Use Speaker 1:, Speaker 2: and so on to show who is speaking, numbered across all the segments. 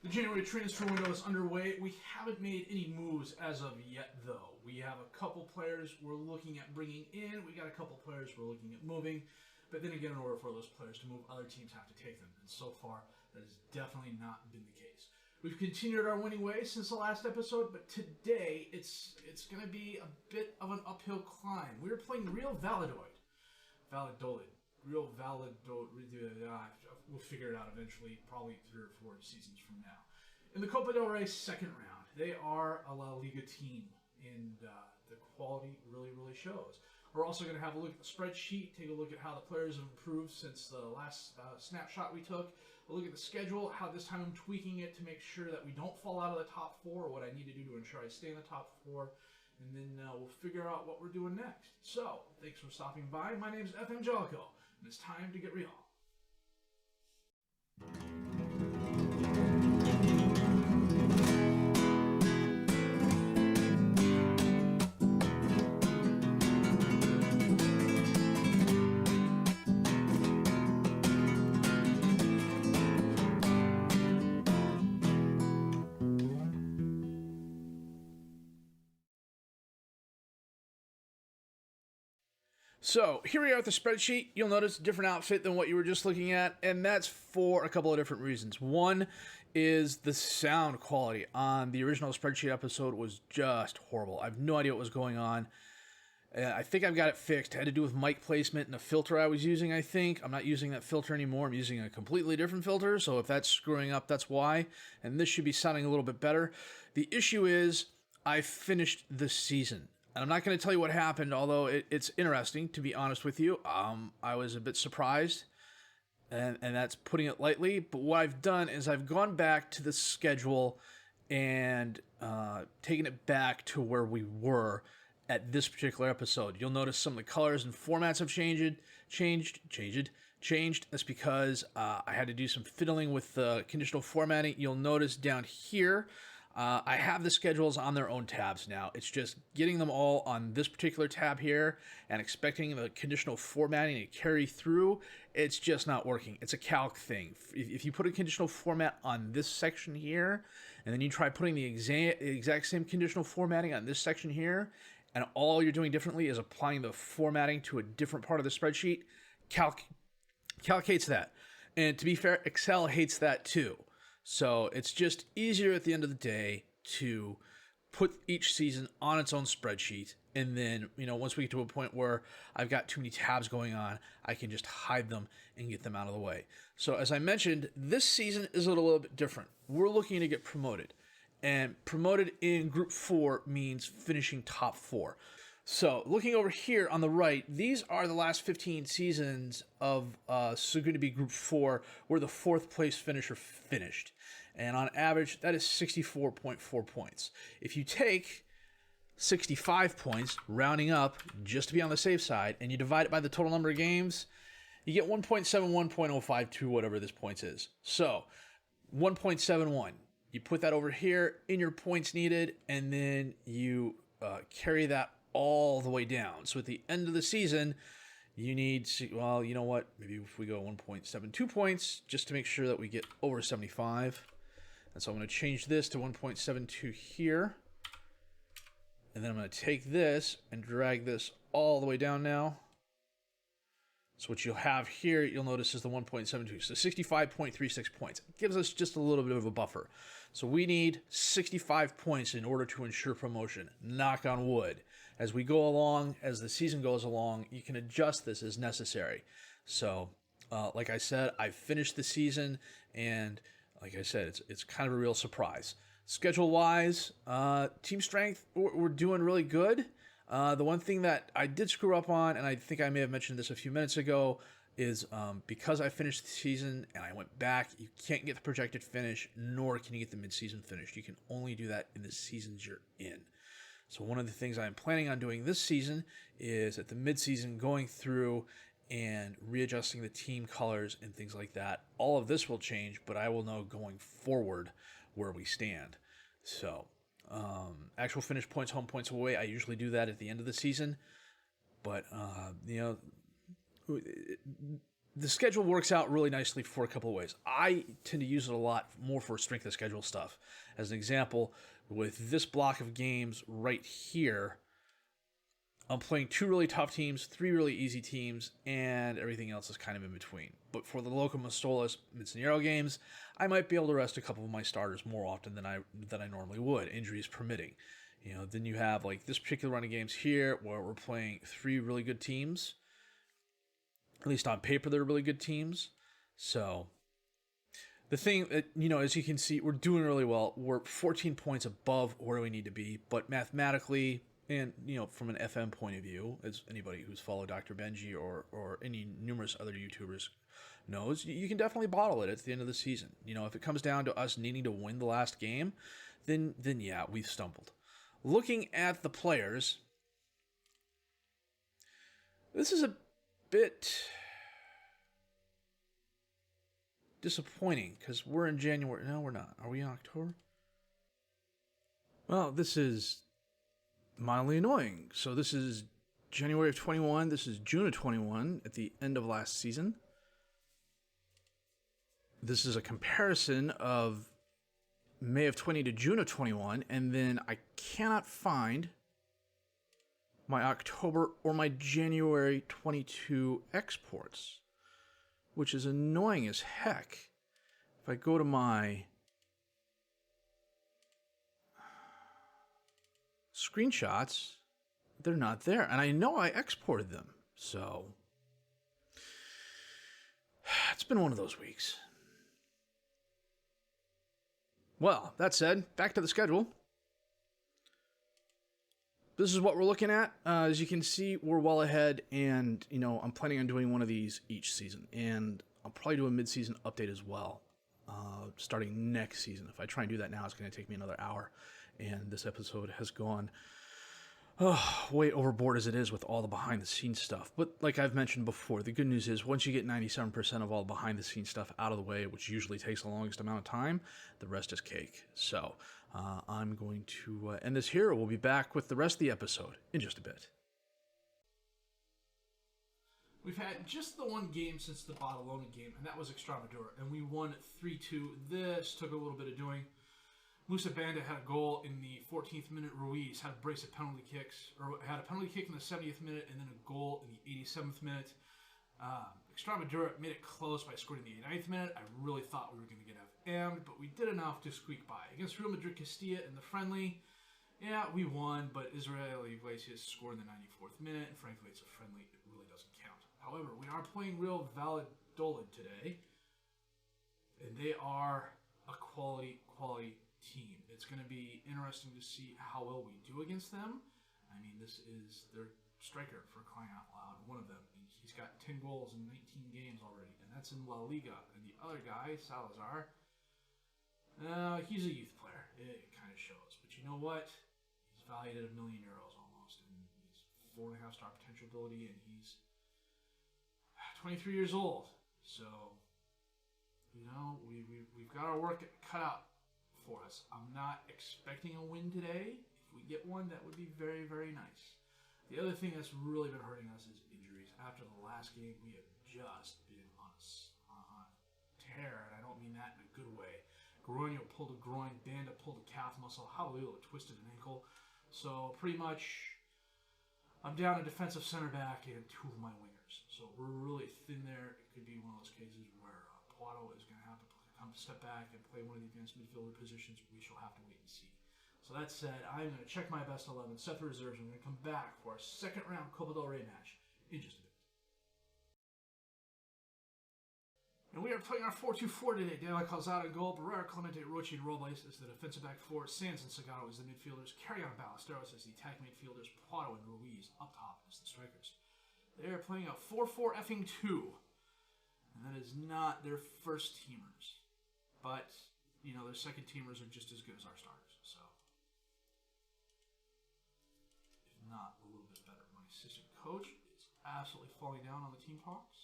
Speaker 1: The January transfer window is underway. We haven't made any moves as of yet, though. We have a couple players we're looking at bringing in. We got a couple players we're looking at moving. But then again, in order for those players to move, other teams have to take them. And so far, that has definitely not been the case. We've continued our winning ways since the last episode, but today it's going to be a bit of an uphill climb. We're playing Real Valladolid. Real Valladolid. We'll figure it out eventually, probably 3 or 4 seasons from now. In the Copa del Rey second round, they are a La Liga team, and the quality really, really shows. We're also going to have a look at the spreadsheet, take a look at how the players have improved since the last snapshot we took. We'll look at the schedule, how this time I'm tweaking it to make sure that we don't fall out of the top 4, what I need to do to ensure I stay in the top 4, and then we'll figure out what we're doing next. So, thanks for stopping by. My name is FM20, and it's time to get real. So, here we are at the spreadsheet. You'll notice a different outfit than what you were just looking at, and that's for a couple of different reasons. One is the sound quality on the original spreadsheet episode was just horrible. I have no idea what was going on. I think I've got it fixed. It had to do with mic placement and a filter I was using, I think. I'm not using that filter anymore. I'm using a completely different filter, so if that's screwing up, that's why. And this should be sounding a little bit better. The issue is I finished the season. And I'm not going to tell you what happened, although it's interesting, to be honest with you. I was a bit surprised, and that's putting it lightly. But what I've done is I've gone back to the schedule and taken it back to where we were at this particular episode. You'll notice some of the colors and formats have changed. That's because I had to do some fiddling with the conditional formatting. You'll notice down here, I have the schedules on their own tabs now. It's just getting them all on this particular tab here and expecting the conditional formatting to carry through. It's just not working. It's a calc thing. If you put a conditional format on this section here, and then you try putting the exact same conditional formatting on this section here, and all you're doing differently is applying the formatting to a different part of the spreadsheet, calc hates that. And to be fair, Excel hates that too. So it's just easier at the end of the day to put each season on its own spreadsheet. And then, once we get to a point where I've got too many tabs going on, I can just hide them and get them out of the way. So as I mentioned, this season is a little bit different. We're looking to get promoted. And promoted in Group 4 means finishing top 4. So looking over here on the right, these are the last 15 seasons of so going to be Group 4, where the 4th place finisher finished. And on average, that is 64.4 points. If you take 65 points, rounding up just to be on the safe side, and you divide it by the total number of games, you get 1.71.052, whatever this points is. So 1.71. You put that over here in your points needed, and then you carry that all the way down. So at the end of the season, you need, well, you know what? Maybe if we go 1.72 points, just to make sure that we get over 75. And so I'm going to change this to 1.72 here. And then I'm going to take this and drag this all the way down now. So what you'll have here, you'll notice, is the 1.72. So 65.36 points. It gives us just a little bit of a buffer. So we need 65 points in order to ensure promotion. Knock on wood. As we go along, as the season goes along, you can adjust this as necessary. So, like I said, I finished the season, and like I said, it's kind of a real surprise. Schedule-wise, team strength, we're doing really good. The one thing that I did screw up on, and I think I may have mentioned this a few minutes ago, is because I finished the season and I went back, you can't get the projected finish, nor can you get the mid-season finish. You can only do that in the seasons you're in. So one of the things I'm planning on doing this season is at the mid-season going through and readjusting the team colors and things like that. All of this will change, but I will know going forward where we stand. So actual finish points, home points away, I usually do that at the end of the season. But, the schedule works out really nicely for a couple of ways. I tend to use it a lot more for strength of schedule stuff. As an example, with this block of games right here, I'm playing 2 really tough teams, 3 really easy teams, and everything else is kind of in between. But for the Loco Mostolas Mid-Scenario games, I might be able to rest a couple of my starters more often than I normally would, injuries permitting. Then you have like this particular run of games here where we're playing 3 really good teams. At least on paper, they're really good teams. So the thing that, as you can see, we're doing really well. We're 14 points above where we need to be, but mathematically, and from an FM point of view, as anybody who's followed Dr. Benji or any numerous other YouTubers knows, you can definitely bottle it at the end of the season. If it comes down to us needing to win the last game, then yeah, we've stumbled. Looking at the players, this is a bit disappointing because we're in January. No, we're not. Are we in October? Well, this is mildly annoying. So this is January of 21. This is June of 21 at the end of last season. This is a comparison of May of 20 to June of 21, and then I cannot find my October or my January 22 exports, which is annoying as heck. If I go to my screenshots, they're not there, and I know I exported them, so it's been one of those weeks. Well, that said, back to the schedule. This is what we're looking at. As you can see, we're well ahead, and I'm planning on doing one of these each season, and I'll probably do a mid-season update as well, starting next season. If I try and do that now, it's going to take me another hour, and this episode has gone way overboard as it is with all the behind-the-scenes stuff. But like I've mentioned before, the good news is once you get 97% of all the behind-the-scenes stuff out of the way, which usually takes the longest amount of time, the rest is cake. So I'm going to end this here. We'll be back with the rest of the episode in just a bit. We've had just the one game since the Barcelona game, and that was Extremadura, and we won 3-2. This took a little bit of doing. Musa Banda had a goal in the 14th minute. Ruiz had a brace of penalty kicks, or had a penalty kick in the 70th minute, and then a goal in the 87th minute. Extremadura made it close by scoring in the 89th minute. I really thought we were going to get FM'd, but we did enough to squeak by. Against Real Madrid Castilla in the friendly, yeah, we won, but Israel Iglesias scored in the 94th minute, and frankly, it's a friendly. It really doesn't count. However, we are playing Real Valladolid today, and they are a quality team. It's going to be interesting to see how well we do against them. I mean, this is their striker, for crying out loud, one of them. He's got 10 goals in 19 games already, and that's in La Liga. And the other guy, Salazar, he's a youth player. It kind of shows. But you know what? He's valued at €1 million almost, and he's 4.5-star potential ability, and he's 23 years old. So, we've got our work cut out for us. I'm not expecting a win today. If we get one, that would be very, very nice. The other thing that's really been hurting us is injuries. After the last game, we have just been on a tear, and I don't mean that in a good way. Groenio pulled a groin, Banda pulled a calf muscle, Halilula twisted an ankle. So pretty much, I'm down a defensive center back and 2 of my wingers. So we're really thin there. It could be one of those cases where Poirot is going to have to step back and play one of the advanced midfielder positions. We shall have to wait and see. So that said, I'm going to check my best 11, set the reserves, and we're going to come back for our second round Copa del Rey match in just a bit. And we are playing our 4-2-4 today. De La Calzada in goal, Barrera, Clemente, Rochi, and Robles as the defensive back four, Sanz and Sagado as the midfielders, Carrion Ballesteros as the attacking midfielders, Poirot and Ruiz up top as the strikers. They are playing a 4-4-2, and that is not their first teamers. But, their second teamers are just as good as our starters, so. If not, a little bit better. My assistant coach is absolutely falling down on the team talks.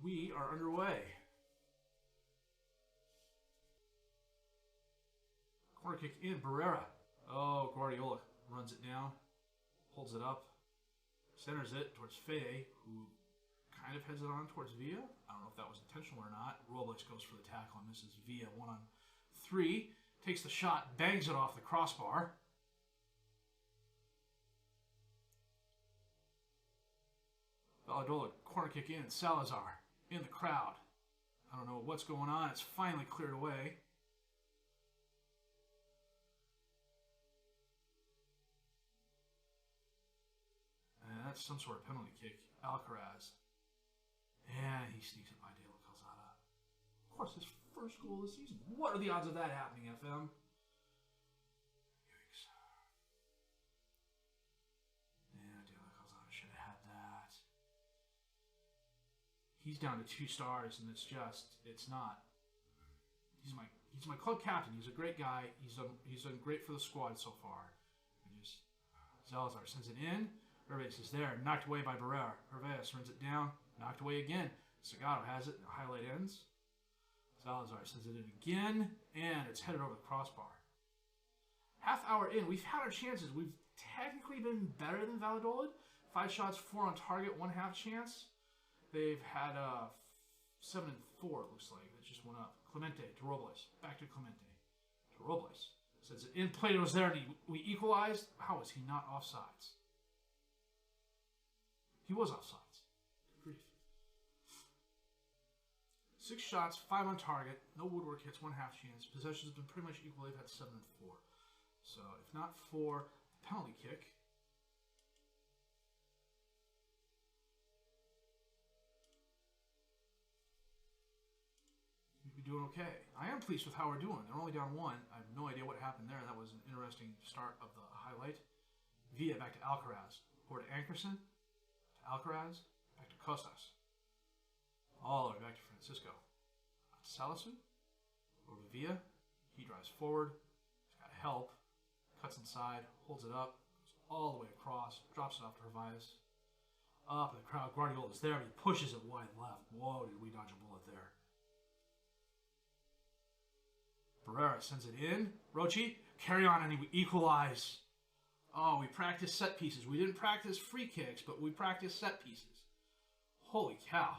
Speaker 1: We are underway. Corner kick in, Barrera. Oh, Guardiola runs it down, holds it up. Centers it towards Fede, who kind of heads it on towards Villa. I don't know if that was intentional or not. Robles goes for the tackle and misses. Villa 1-on-3. Takes the shot, bangs it off the crossbar. Valladolid, corner kick in. Salazar in the crowd. I don't know what's going on. It's finally cleared away. And that's some sort of penalty kick. Alcaraz. And he sneaks it by De La Calzada. Of course, his first goal of the season. What are the odds of that happening, FM? Yikes. Yeah, De La Calzada should have had that. He's down to 2 stars, and it's not. He's my club captain. He's a great guy. He's done great for the squad so far. And just Salazar sends it in. Herves is there, knocked away by Barrera. Herves runs it down, knocked away again. Sagado has it. The highlight ends. Salazar sends it in again, and it's headed over the crossbar. Half hour in, we've had our chances. We've technically been better than Valladolid. 5 shots, 4 on target, 1 half chance. They've had 7 and 4, it looks like. It just went up. Clemente to Robles. Back to Clemente. To Robles. Sends it in. Plato's there, and we equalized. How is he not offsides? He was offsides. Good grief. 6 shots, 5 on target. No woodwork hits, 1 half chance. Possession's been pretty much equal. They've had 7 and 4. So, if not for the penalty kick, we'd be doing okay. I am pleased with how we're doing. They're only down 1. I have no idea what happened there. That was an interesting start of the highlight. Villa back to Alcaraz. Or to Ankerson. To Alcaraz. Back to Costas. All the way back to Francisco. To Salisu. Over to Villa. He drives forward. He's got help. Cuts inside. Holds it up. Goes all the way across. Drops it off to Hervias. Up in the crowd. Guardiola's there, but he pushes it wide left. Whoa, did we dodge a bullet there. Barrera sends it in. Rochi, carry on, and we equalize. Oh, we practice set pieces. We didn't practice free kicks, but we practiced set pieces. Holy cow.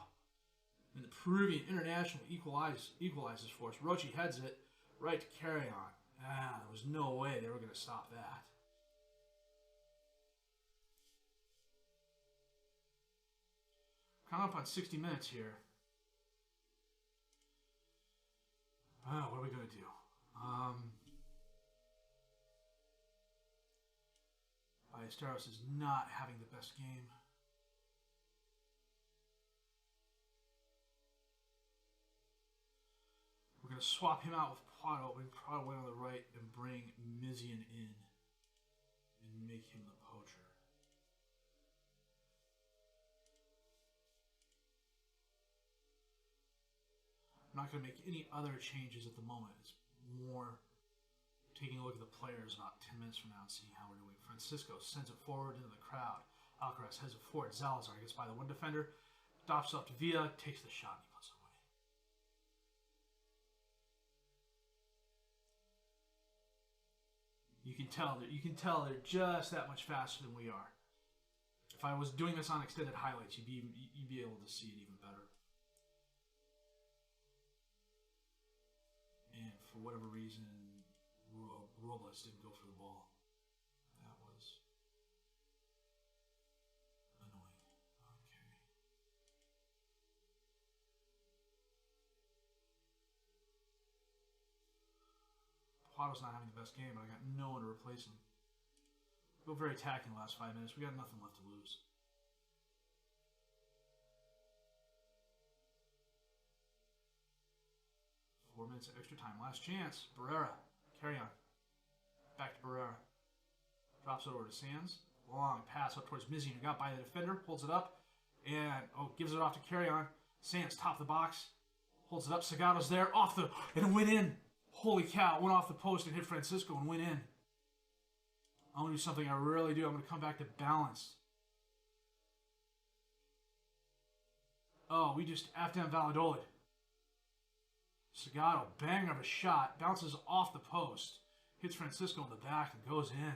Speaker 1: And the Peruvian international equalizes for us. Rochi heads it right to carry on. Ah, there was no way they were going to stop that. Coming up on 60 minutes here. Oh, what are we going to do? Ballesteros is not having the best game. We're going to swap him out with Prado. Bring Prado away on the right and bring Mizian in and make him the poacher. I'm not going to make any other changes at the moment. It's more taking a look at the players about 10 minutes from now and seeing how we're doing. Francisco sends it forward into the crowd. Alcaraz heads it forward. Salazar gets by the one defender. Dops up to Villa. Takes the shot and he puts it away. You can tell they're just that much faster than we are. If I was doing this on extended highlights, you'd be able to see it even better. And for whatever reason, Robles didn't go for the ball. That was annoying. Okay. Prado's not having the best game, but I got no one to replace him. Go very attacking the last 5 minutes. We got nothing left to lose. Four minutes of extra time. Last chance. Barrera. Carry on. Back to Barrera. Drops it over to Sands. Long pass up towards Mizian, who got by the defender. Holds it up. And, gives it off to Carry On. Sands, top of the box. Holds it up. Sagado's there. And it went in. Holy cow. Went off the post and hit Francisco and went in. I'm going to do something I rarely do. I'm going to come back to balance. Oh, we just effed down Valladolid. Sagado, bang of a shot, bounces off the post, hits Francisco in the back and goes in.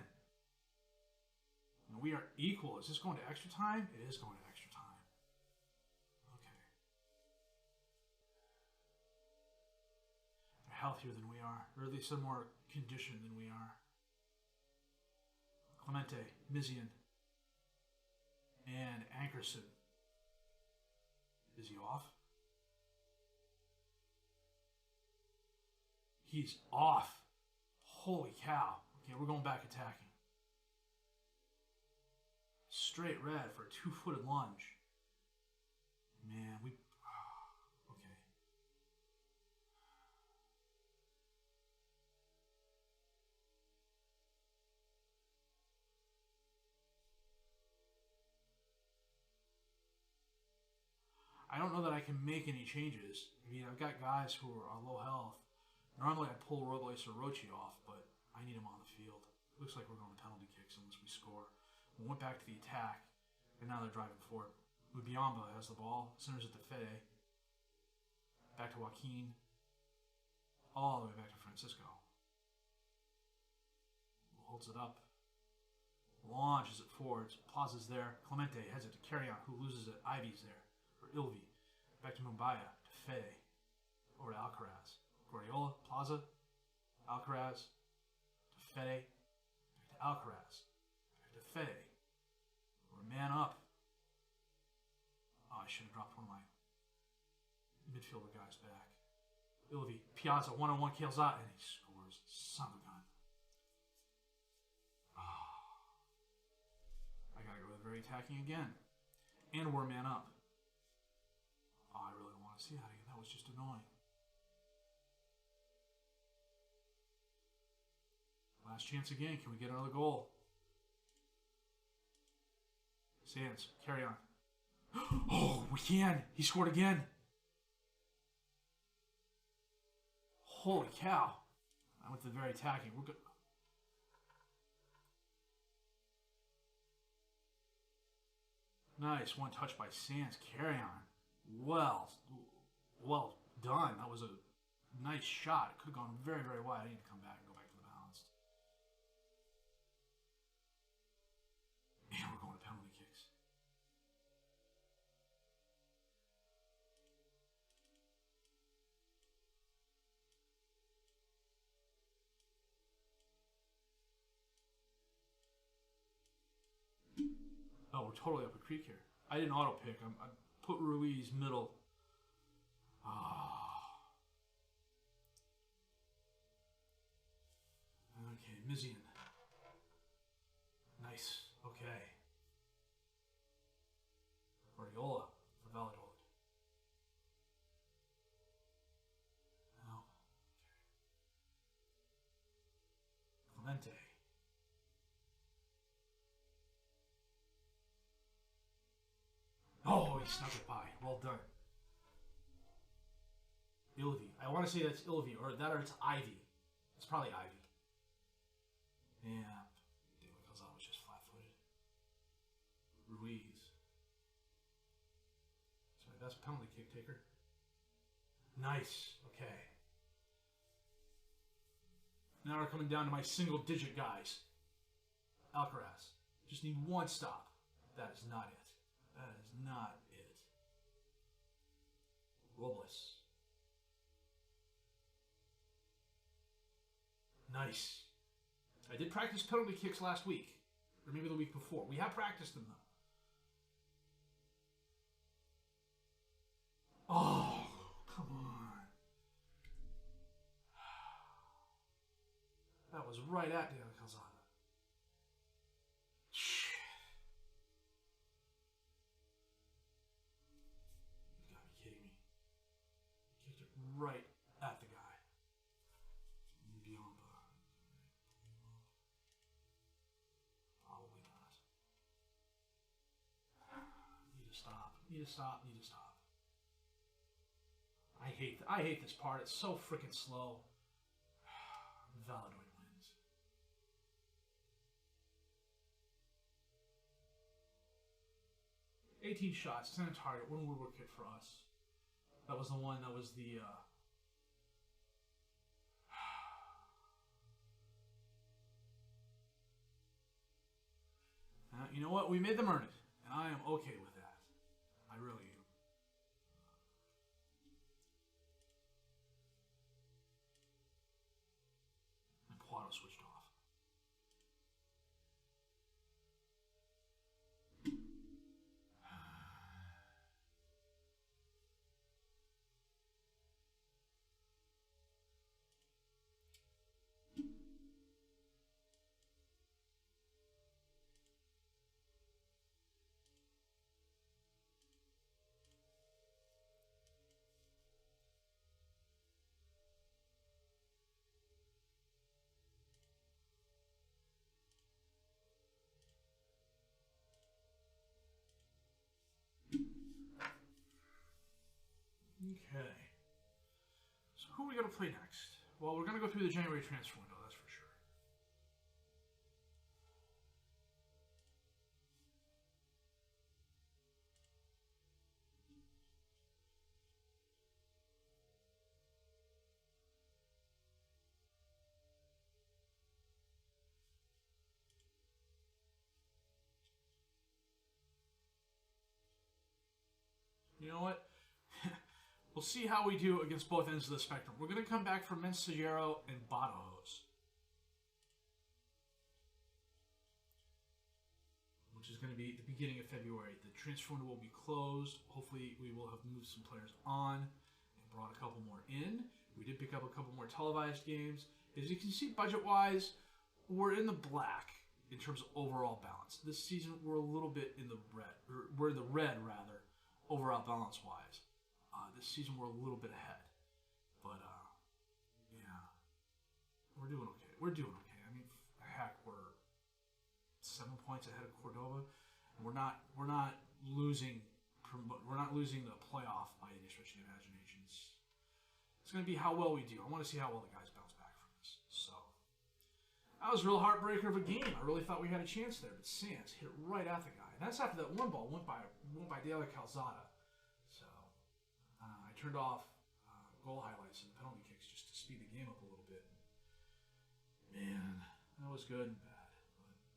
Speaker 1: And we are equal. Is this going to extra time? It is going to extra time. Okay. They're healthier than we are, or at least they're more conditioned than we are. Clemente, Mizian, and Ankerson. Is he off? He's off. Holy cow. Okay, we're going back attacking. Straight red for a 2-footed lunge. Man, we... Okay. I don't know that I can make any changes. I mean, I've got guys who are low health. Normally I pull Robles or Rochi off, but I need him on the field. Looks like we're going to penalty kicks unless we score. We went back to the attack, and now they're driving forward. Lubiamba has the ball, centers it to Fede. Back to Joaquin. All the way back to Francisco. Holds it up. Launches it forwards. Plaza's there. Clemente heads it to Carrion, who loses it. Ivy's there. For Ilvi. Back to Mumbaya. To Fede. Over to Alcaraz. Guardiola, Plaza, Alcaraz, to Fede, back to Alcaraz, back to Fede. We're man up. Oh, I should have dropped one of my midfielder guys back. Ilvi, Piazza, one-on-one, Kielzat, and he scores. Son of a gun. Oh. I gotta go with very attacking again. And we're man up. Oh, I really don't want to see that again. That was just annoying. Last chance again. Can we get another goal? Sands, carry on. Oh, we can. He scored again. Holy cow. I went to the very attacking. We're good. Nice. One touch by Sands. Carry on. Well done. That was a nice shot. It could have gone very, very wide. I need to come back and go back to the balanced. And we're going to penalty kicks. Oh, we're totally up a creek here. I didn't auto pick. I put Ruiz middle. Okay, Mizian. Nice. Okay. Guardiola for Valladolid. No. Okay. Clemente. Oh, he snuck it by. Well done. Ilvi. I want to say that's Ilvi, or it's Ivy. It's probably Ivy. Yeah. David Calzado was just flat-footed. Ruiz. Sorry, that's penalty kick taker. Nice. Okay. Now we're coming down to my single-digit guys. Alcaraz. Just need one stop. That is not it. That is not it. Robles. Nice. I did practice penalty kicks last week. Or maybe the week before. We have practiced them, though. Oh, come on. That was right at David Calzada. You gotta be kidding me. He kicked it right at the guy. Probably not. Need to stop. Need to stop. Need to stop. I hate this part. It's so freaking slow. Valladolid wins. $18 shots, 10 target, 1 woodwork hit for us. That was the one that was the you know what? We made them earn it, and I am okay with that. I really am. And Poirot switched off. Okay. So who are we going to play next? Well, we're going to go through the January transfer window, that's for sure. You know what? We'll see how we do against both ends of the spectrum. We're going to come back from Mensajero and Badajoz, which is going to be the beginning of February. The transfer window will be closed. Hopefully, we will have moved some players on and brought a couple more in. We did pick up a couple more televised games. As you can see, budget-wise, we're in the black in terms of overall balance. This season, we're a little bit in the red. Or we're in the red, rather, overall balance-wise. This season we're a little bit ahead, but yeah, we're doing okay. We're doing okay. I mean, heck, we're 7 points ahead of Cordoba, and we're not losing the playoff by any stretch of the imagination. It's going to be how well we do. I want to see how well the guys bounce back from this. So that was a real heartbreaker of a game. I really thought we had a chance there, but Sands hit it right at the guy. And that's after that one ball went by De La Calzada. I turned off goal highlights and penalty kicks just to speed the game up a little bit. Man, that was good and bad.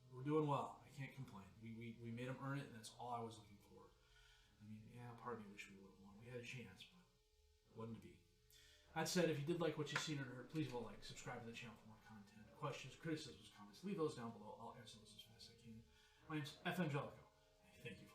Speaker 1: But we're doing well. I can't complain. We made them earn it, and that's all I was looking for. I mean, yeah, part of me wish we would have won. We had a chance, but it wasn't to be. That said, if you did like what you've seen or heard, please leave a like, subscribe to the channel for more content. Questions, criticisms, comments, leave those down below. I'll answer those as fast as I can. My name's FM20. Thank you.